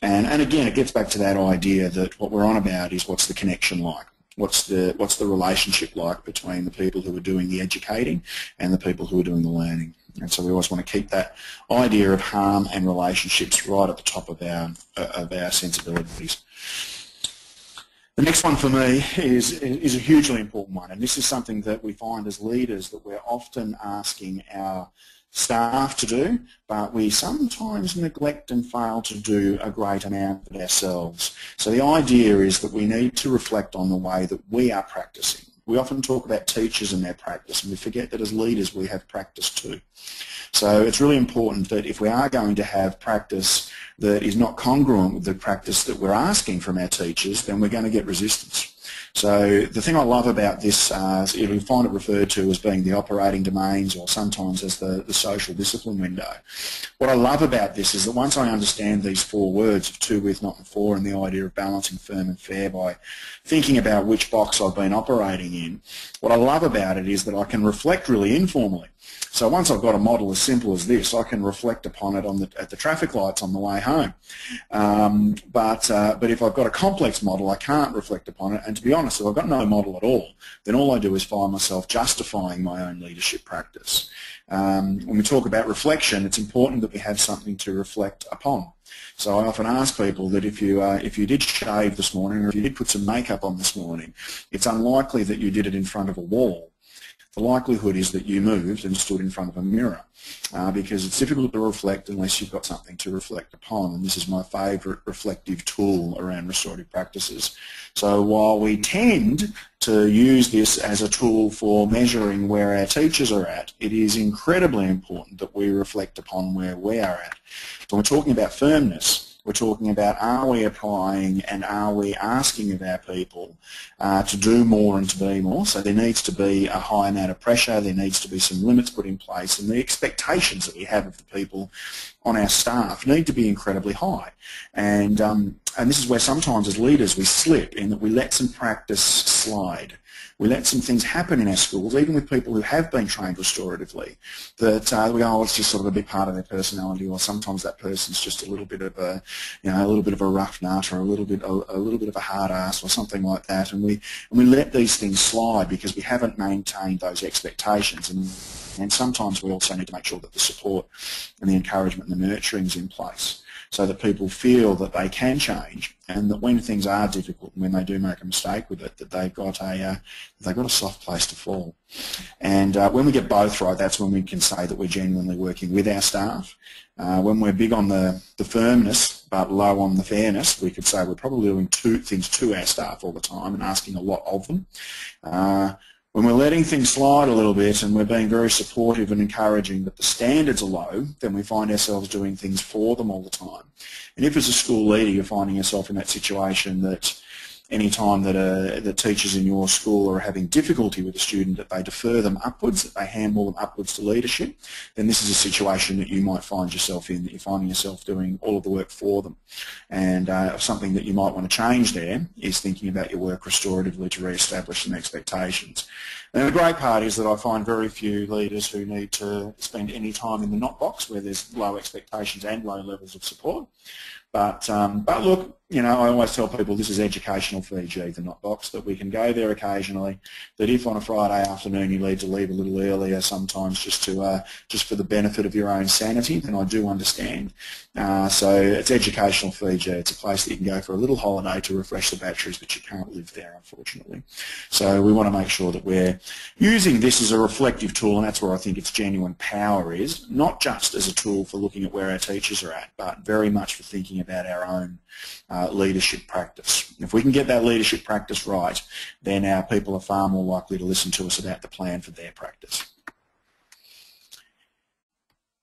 And again, it gets back to that idea that what we're on about is what's the connection like. What's the relationship like between the people who are doing the educating and the people who are doing the learning? And so we always want to keep that idea of harm and relationships right at the top of our sensibilities. The next one for me is a hugely important one, and this is something that we find as leaders that we're often asking our staff to do, but we sometimes neglect and fail to do a great amount of it ourselves. So the idea is that we need to reflect on the way that we are practicing. We often talk about teachers and their practice, and we forget that as leaders we have practice too. So it's really important that if we are going to have practice that is not congruent with the practice that we're asking from our teachers, then we're going to get resistance. So the thing I love about this is you'll find it referred to as being the operating domains, or sometimes as the social discipline window. What I love about this is that once I understand these four words of to, with, not and for, and the idea of balancing firm and fair by thinking about which box I've been operating in, what I love about it is that I can reflect really informally. So once I've got a model as simple as this, I can reflect upon it at the traffic lights on the way home. But if I've got a complex model, I can't reflect upon it. And to be honest, if I've got no model at all, then all I do is find myself justifying my own leadership practice. When we talk about reflection, it's important that we have something to reflect upon. So I often ask people that if you did shave this morning, or if you did put some makeup on this morning, it's unlikely that you did it in front of a wall. The likelihood is that you moved and stood in front of a mirror, because it's difficult to reflect unless you've got something to reflect upon, and this is my favourite reflective tool around restorative practices. So while we tend to use this as a tool for measuring where our teachers are at, it is incredibly important that we reflect upon where we are at. So we're talking about firmness. We're talking about, are we applying and are we asking of our people to do more and to be more? So there needs to be a high amount of pressure, there needs to be some limits put in place, and the expectations that we have of the people on our staff need to be incredibly high. And this is where sometimes as leaders we slip, in that we let some practice slide. We let some things happen in our schools, even with people who have been trained restoratively, that we go, oh, it's just sort of a big part of their personality, or sometimes that person's just a little bit of a, a little bit of a rough nut, or a little bit of a hard ass, or something like that, and we let these things slide because we haven't maintained those expectations. And sometimes we also need to make sure that the support and the encouragement and the nurturing is in place, so that people feel that they can change, and that when things are difficult and when they do make a mistake with it, that they've got a soft place to fall. And when we get both right, that's when we can say that we're genuinely working with our staff. When we're big on the firmness but low on the fairness, we could say we're probably doing two things to our staff all the time and asking a lot of them. When we're letting things slide a little bit and we're being very supportive and encouraging, but the standards are low, then we find ourselves doing things for them all the time. And if as a school leader you're finding yourself in that situation that any time that the teachers in your school are having difficulty with a student, that they defer them upwards, that they handball them upwards to leadership, then this is a situation that you might find yourself in, that you're finding yourself doing all of the work for them. And something that you might want to change there is thinking about your work restoratively to re-establish some expectations. And the great part is that I find very few leaders who need to spend any time in the not box where there's low expectations and low levels of support. But look, you know, I always tell people this is educational Fiji, the not box, that we can go there occasionally, that if on a Friday afternoon you need to leave a little earlier sometimes just for the benefit of your own sanity, then I do understand. So it's educational Fiji. It's a place that you can go for a little holiday to refresh the batteries, but you can't live there, unfortunately. So we want to make sure that we're using this as a reflective tool, and that's where I think its genuine power is, not just as a tool for looking at where our teachers are at, but very much for thinking about our own leadership practice. If we can get that leadership practice right, then our people are far more likely to listen to us about the plan for their practice.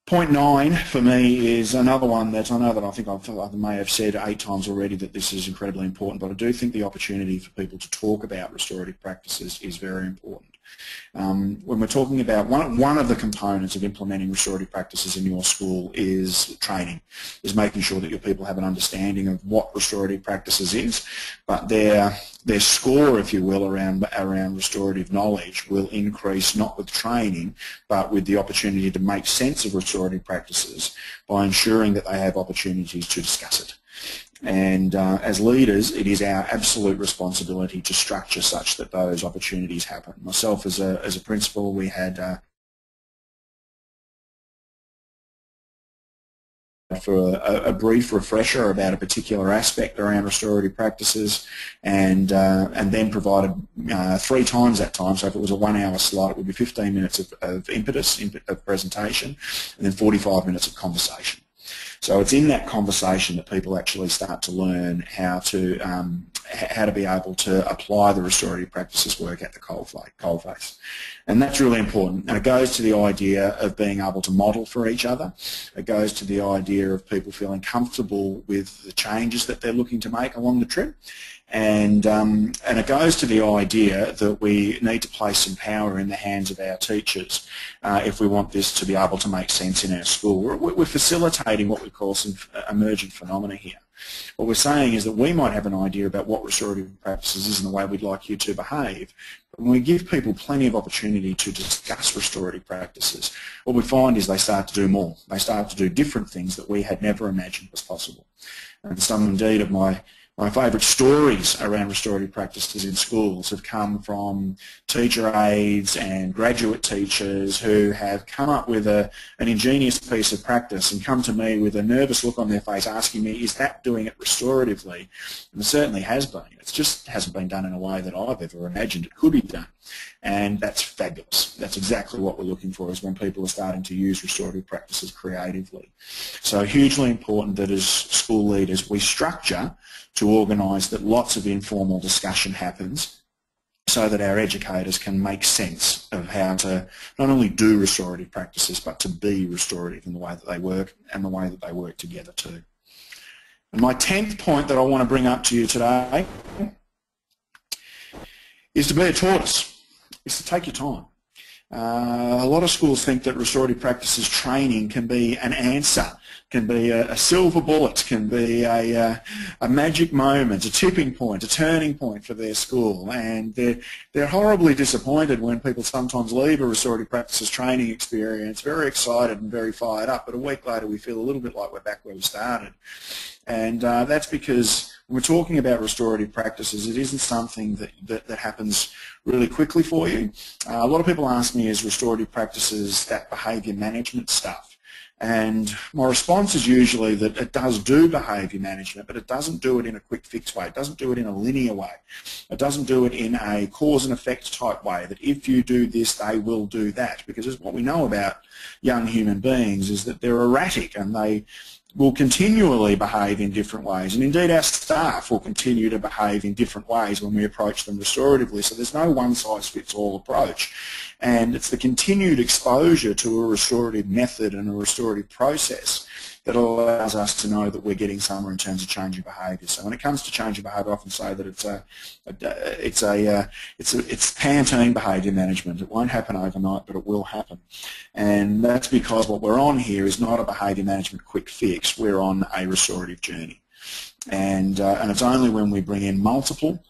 Point 9 for me is another one that I think I may have said 8 times already that this is incredibly important, but I do think the opportunity for people to talk about restorative practices is very important. When we're talking about one of the components of implementing restorative practices in your school is training, is making sure that your people have an understanding of what restorative practices is, but their score, if you will, around restorative knowledge will increase not with training, but with the opportunity to make sense of restorative practices by ensuring that they have opportunities to discuss it. And as leaders, it is our absolute responsibility to structure such that those opportunities happen. Myself as a principal, we had for a brief refresher about a particular aspect around restorative practices, and then provided 3 times that time. So if it was a 1-hour slot, it would be 15 minutes of impetus of presentation, and then 45 minutes of conversation. So it's in that conversation that people actually start to learn how to be able to apply the restorative practices work at the coalface. And that's really important. And it goes to the idea of being able to model for each other. It goes to the idea of people feeling comfortable with the changes that they're looking to make along the trip. And it goes to the idea that we need to place some power in the hands of our teachers if we want this to be able to make sense in our school. We're facilitating what we call some emergent phenomena here. What we're saying is that we might have an idea about what restorative practices is and the way we'd like you to behave. But when we give people plenty of opportunity to discuss restorative practices, what we find is they start to do more. They start to do different things that we had never imagined was possible. And some indeed of my favourite stories around restorative practices in schools have come from teacher aides and graduate teachers who have come up with an ingenious piece of practice and come to me with a nervous look on their face asking me, is that doing it restoratively? And it certainly has been. It just hasn't been done in a way that I've ever imagined it could be done. And that's fabulous. That's exactly what we're looking for, is when people are starting to use restorative practices creatively. So hugely important that as school leaders we structure to organise that lots of informal discussion happens so that our educators can make sense of how to not only do restorative practices but to be restorative in the way that they work and the way that they work together too. And my 10th point that I want to bring up to you today is to be a tortoise, is to take your time. A lot of schools think that restorative practices training can be an answer, can be a silver bullet, can be a magic moment, a tipping point, a turning point for their school, and they're horribly disappointed when people sometimes leave a restorative practices training experience very excited and very fired up, but a week later we feel a little bit like we're back where we started. And that's because when we're talking about restorative practices, it isn't something that happens really quickly for you. A lot of people ask me, is restorative practices that behaviour management stuff? And my response is usually that it does do behaviour management, but it doesn't do it in a quick fix way. It doesn't do it in a linear way. It doesn't do it in a cause and effect type way, that if you do this, they will do that. Because what we know about young human beings is that they're erratic and they will continually behave in different ways, and indeed our staff will continue to behave in different ways when we approach them restoratively. So there's no one-size-fits-all approach, and it's the continued exposure to a restorative method and a restorative process that allows us to know that we're getting somewhere in terms of changing behaviour. So when it comes to changing behaviour, I often say that it's Pantene behaviour management. It won't happen overnight, but it will happen. And that's because what we're on here is not a behaviour management quick fix. We're on a restorative journey. And it's only when we bring in multiple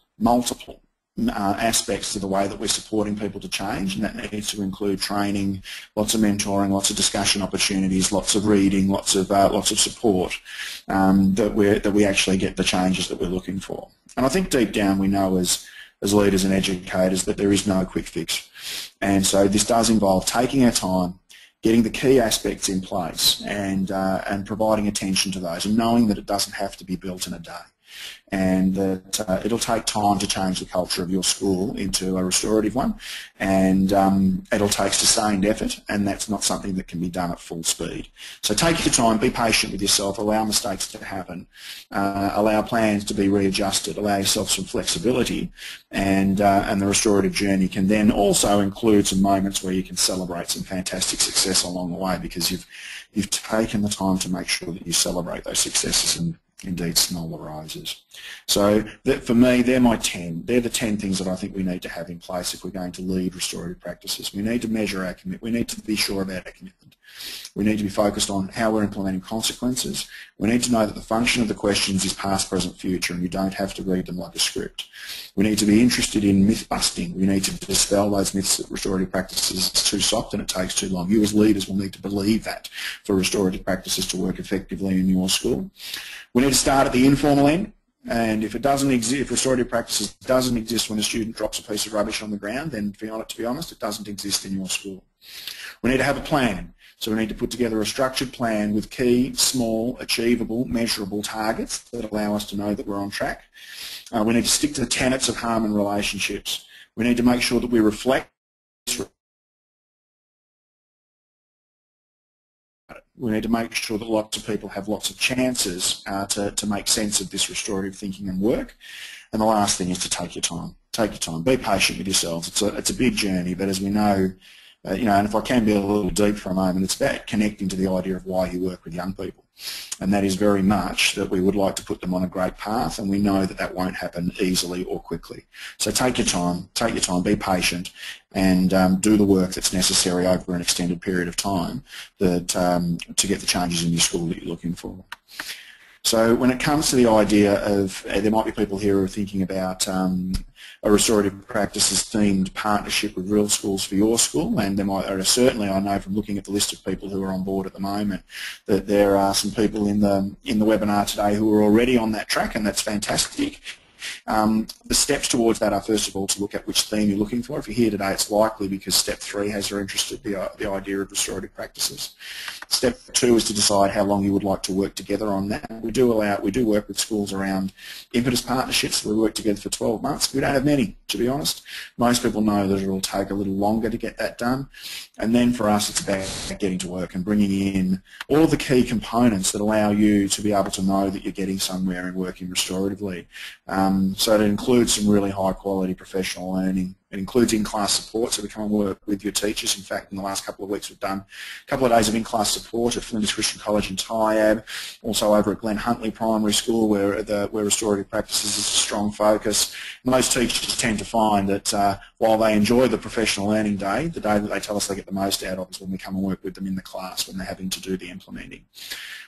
aspects to the way that we're supporting people to change, and that needs to include training, lots of mentoring, lots of discussion opportunities, lots of reading, lots of support, that we actually get the changes that we're looking for. And I think deep down we know as leaders and educators that there is no quick fix, and so this does involve taking our time, getting the key aspects in place, and providing attention to those, and knowing that it doesn't have to be built in a day, and that it'll take time to change the culture of your school into a restorative one, and it'll take sustained effort, and that's not something that can be done at full speed. So take your time, be patient with yourself, allow mistakes to happen, allow plans to be readjusted, allow yourself some flexibility, and the restorative journey can then also include some moments where you can celebrate some fantastic success along the way, because you've taken the time to make sure that you celebrate those successes and indeed smell the roses. So that, for me, they're the 10 things that I think we need to have in place if we're going to lead restorative practices. We need to measure our commitment. We need to be sure about our commitment. We need to be focused on how we're implementing consequences. We need to know that the function of the questions is past, present, future, and you don't have to read them like a script. We need to be interested in myth busting. We need to dispel those myths that restorative practices is too soft and it takes too long. You as leaders will need to believe that for restorative practices to work effectively in your school. We need to start at the informal end, and if it doesn't exist, if restorative practices doesn't exist when a student drops a piece of rubbish on the ground, then to be honest, it doesn't exist in your school. We need to have a plan. So we need to put together a structured plan with key, small, achievable, measurable targets that allow us to know that we're on track. We need to stick to the tenets of harm and relationships. We need to make sure that we reflect. We need to make sure that lots of people have lots of chances to make sense of this restorative thinking and work. And the last thing is to take your time. Take your time. Be patient with yourselves. It's a big journey, but as we know, and if I can be a little deep for a moment, it's about connecting to the idea of why you work with young people. And that is very much that we would like to put them on a great path, and we know that that won't happen easily or quickly. So take your time, be patient, and do the work that's necessary over an extended period of time to get the changes in your school that you're looking for. So when it comes to the idea of, there might be people here who are thinking about a restorative practices themed partnership with real schools for your school, and certainly I know from looking at the list of people who are on board at the moment that there are some people in the webinar today who are already on that track, and that's fantastic. The steps towards that are, first of all, to look at which theme you're looking for. If you're here today, it's likely because Step 3 has your interest in the idea of restorative practices. Step 2 is to decide how long you would like to work together on that. We do work with schools around impetus partnerships. We work together for 12 months. We don't have many, to be honest. Most people know that it will take a little longer to get that done. And then for us, it's about getting to work and bringing in all the key components that allow you to be able to know that you're getting somewhere and working restoratively. So it includes some really high quality professional learning. It includes in-class support, so we come and work with your teachers. In fact, in the last couple of weeks we've done a couple of days of in-class support at Flinders Christian College in Tyabb, also over at Glen Huntley Primary School where restorative practices is a strong focus. Most teachers tend to find that while they enjoy the professional learning day, the day that they tell us they get the most out of is when we come and work with them in the class when they're having to do the implementing.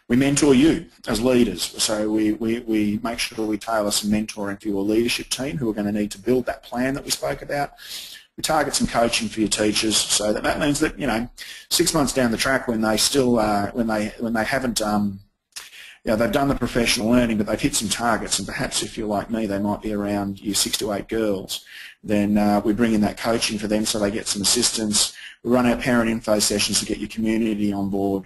We mentor you as leaders, so we make sure we tailor some mentoring for your leadership team who are going to need to build that plan that we spoke about. We target some coaching for your teachers, so that means that 6 months down the track when they still when they haven't they've done the professional learning but they've hit some targets, and perhaps if you're like me they might be around year 6 to 8 girls, then we bring in that coaching for them so they get some assistance. We run our parent info sessions to get your community on board.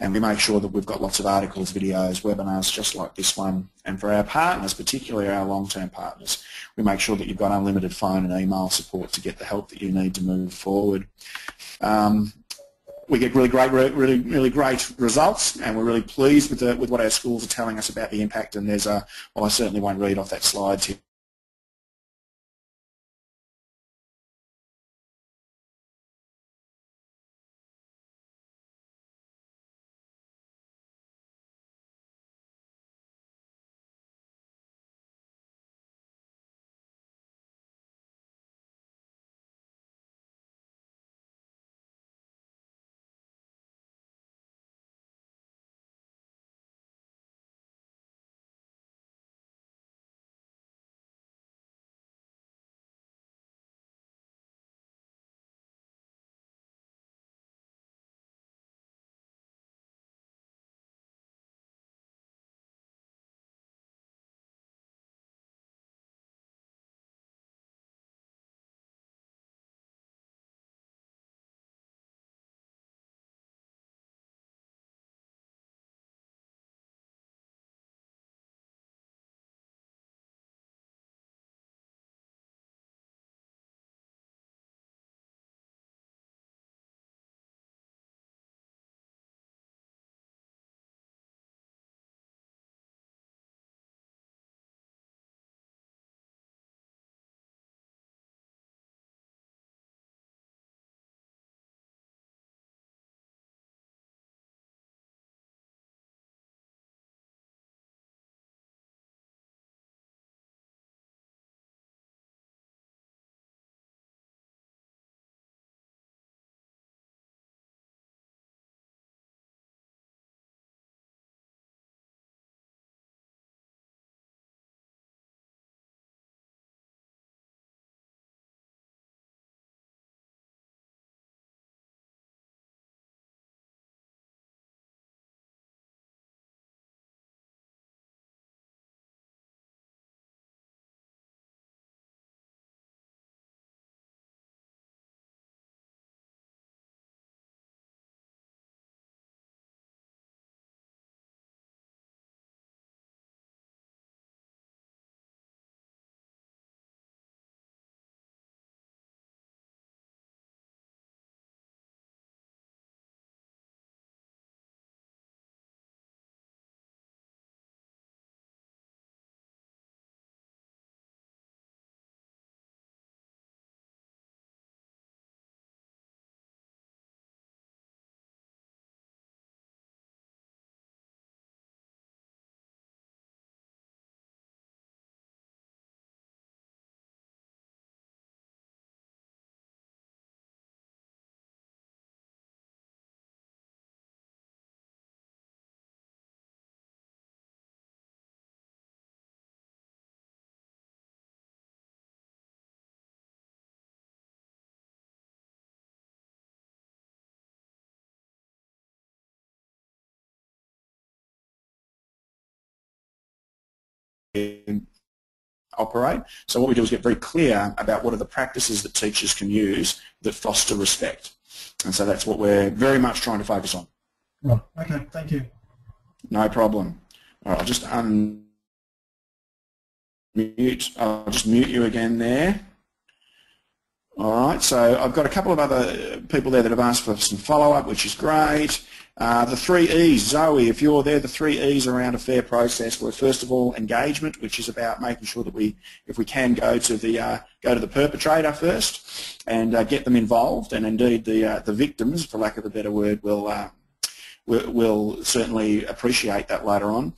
And we make sure that we've got lots of articles, videos, webinars just like this one. And for our partners, particularly our long-term partners, we make sure that you've got unlimited phone and email support to get the help that you need to move forward. We get really great results, and we're really pleased with what our schools are telling us about the impact. And there's well, I certainly won't read off that slide here. operate. So what we do is get very clear about what are the practices that teachers can use that foster respect. And so that's what we're very much trying to focus on. Well, okay, thank you. No problem. All right, I'll just mute you again there. All right, so I've got a couple of other people there that have asked for some follow-up, which is great. The 3 E's, Zoe, if you're there, the 3 E's around a fair process were, first of all, engagement, which is about making sure that we, if we can, go to the perpetrator first and get them involved, and indeed the victims, for lack of a better word, will certainly appreciate that later on.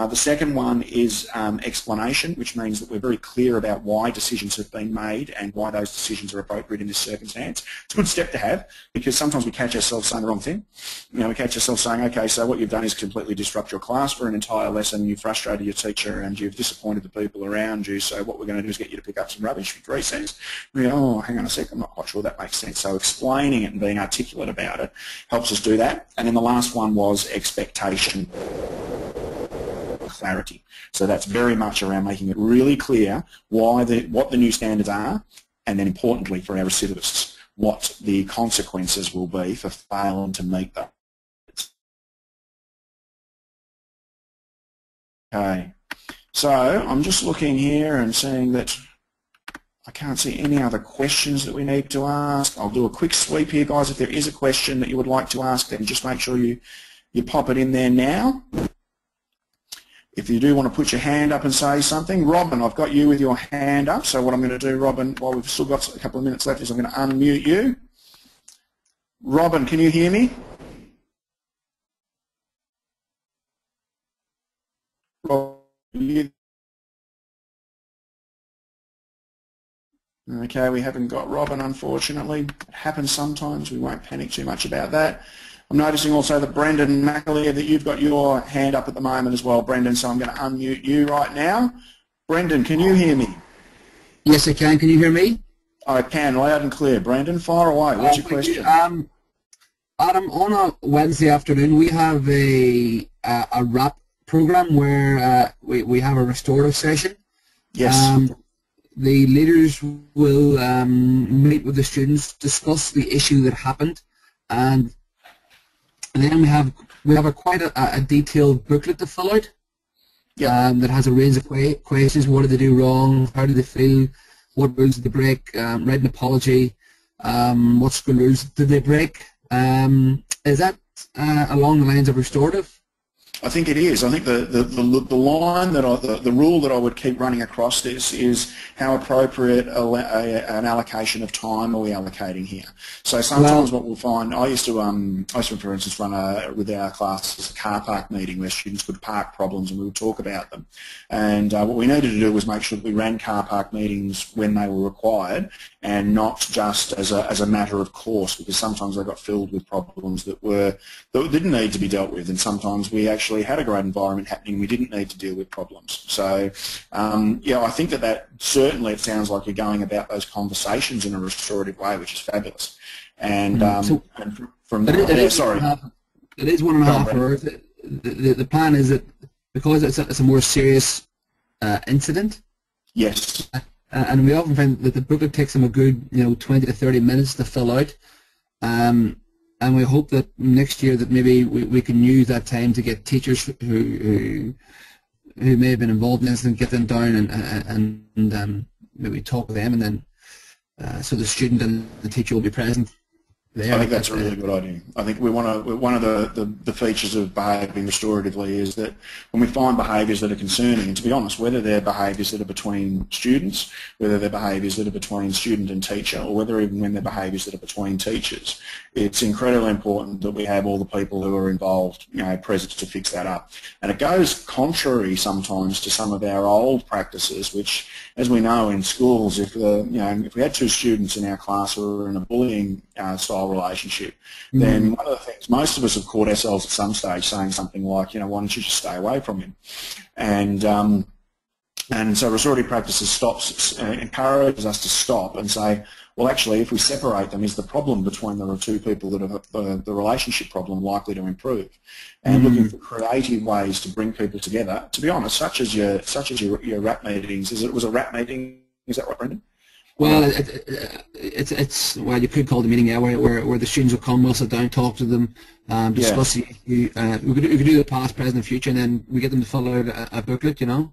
The second one is explanation, which means that we're very clear about why decisions have been made and why those decisions are appropriate in this circumstance. It's a good step to have, because sometimes we catch ourselves saying the wrong thing. You know, we catch ourselves saying, okay, so what you've done is completely disrupt your class for an entire lesson, you've frustrated your teacher and you've disappointed the people around you, so what we're going to do is get you to pick up some rubbish for 3 cents. We go, oh, hang on a sec, I'm not quite sure that makes sense. So explaining it and being articulate about it helps us do that. And then the last one was expectation. Clarity. So that's very much around making it really clear what the new standards are, and then importantly for our recidivists, what the consequences will be for failing to meet them. Okay, so I'm just looking here and seeing that I can't see any other questions that we need to ask. I'll do a quick sweep here, guys. If there is a question that you would like to ask, then just make sure you pop it in there now. If you do want to put your hand up and say something, Robin, I've got you with your hand up, so what I'm going to do, Robin, while we've still got a couple of minutes left, is I'm going to unmute you. Robin, can you hear me? Robin, okay, we haven't got Robin, unfortunately. It happens sometimes. We won't panic too much about that. I'm noticing also that Brendan McAleer, that you've got your hand up at the moment as well, Brendan, so I'm going to unmute you right now. Brendan, can you hear me? Yes, I can. Can you hear me? I can, loud and clear. Brendan, fire away. What's your question? Adam, on a Wednesday afternoon, we have a wrap program where we have a restorative session. Yes. The leaders will meet with the students, discuss the issue that happened, and then we have quite a detailed booklet to fill out. Yep. That has a range of questions. What did they do wrong? How did they feel? What rules did they break? Write an apology. What school rules did they break? Is that along the lines of restorative? I think it is. I think the line that the rule that I would keep running across this is how appropriate an allocation of time are we allocating here. So sometimes what we'll find, I used to for instance run with our classes a car park meeting where students would park problems and we would talk about them. And what we needed to do was make sure that we ran car park meetings when they were required and not just as a matter of course, because sometimes they got filled with problems that didn't need to be dealt with, and sometimes we actually had a great environment happening, we didn't need to deal with problems. So yeah, I think that certainly it sounds like you're going about those conversations in a restorative way, which is fabulous. And, from it is 1.5 hours. The plan is that because it's a more serious incident. Yes. And we often find that the booklet takes them a good 20 to 30 minutes to fill out. And we hope that next year that maybe we can use that time to get teachers who may have been involved in this and get them down and maybe talk to them, and then so the student and the teacher will be present there. I think that's a really good idea. I think one of the features of behaving restoratively is that when we find behaviours that are concerning, and to be honest, whether they're behaviours that are between students, whether they're behaviours that are between student and teacher, or whether even when they're behaviours that are between teachers, it's incredibly important that we have all the people who are involved, present to fix that up. And it goes contrary sometimes to some of our old practices, which, as we know in schools, if we had 2 students in our class who were in a bullying style relationship, then one of the things, most of us have caught ourselves at some stage saying something like, why don't you just stay away from him? And And so restorative practices encourages us to stop and say, well, actually, if we separate them, is the problem between the two people that have the relationship problem likely to improve? And looking for creative ways to bring people together. To be honest, such as your rap meetings. It was a rap meeting? Is that right, Brendan? Well, it's well, you could call the meeting, yeah, where the students will come, we'll sit down, talk to them, discuss the issue. We could do the past, present, and future, and then we get them to fill out a booklet, you know.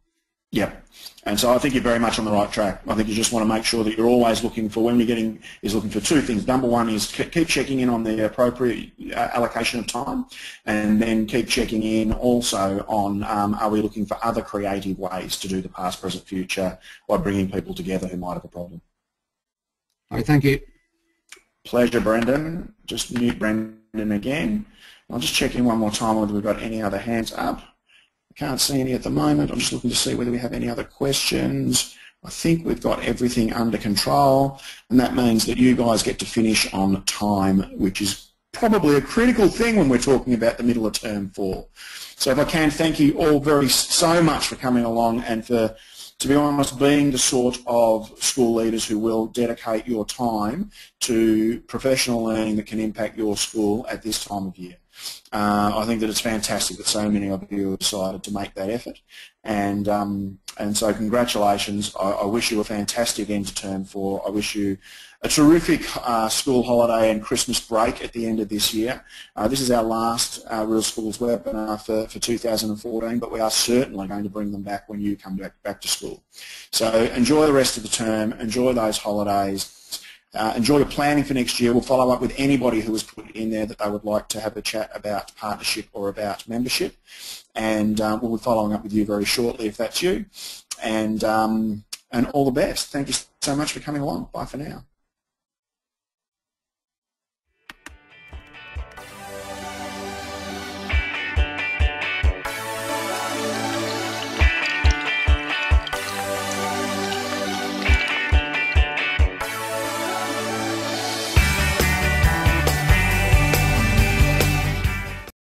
Yep. And so I think you're very much on the right track. I think you just want to make sure that you're always looking for, when you're getting, is looking for two things. Number one is keep checking in on the appropriate allocation of time, and then keep checking in also on are we looking for other creative ways to do the past, present, future by bringing people together who might have a problem. All right, thank you. Pleasure, Brendan. Just mute Brendan again. I'll just check in one more time whether we've got any other hands up. Can't see any at the moment. I'm just looking to see whether we have any other questions. I think we've got everything under control, and that means that you guys get to finish on time, which is probably a critical thing when we're talking about the middle of term 4. So if I can, thank you all so much for coming along and for, to be honest, being the sort of school leaders who will dedicate your time to professional learning that can impact your school at this time of year. I think that it's fantastic that so many of you have decided to make that effort, and so congratulations. I wish you a fantastic end to term 4. I wish you a terrific school holiday and Christmas break at the end of this year. This is our last Real Schools webinar for 2014, but we are certainly going to bring them back when you come back to school. So enjoy the rest of the term, enjoy those holidays. Enjoy your planning for next year. We'll follow up with anybody who has put in there that they would like to have a chat about partnership or about membership, and we'll be following up with you very shortly if that's you. And all the best. Thank you so much for coming along. Bye for now.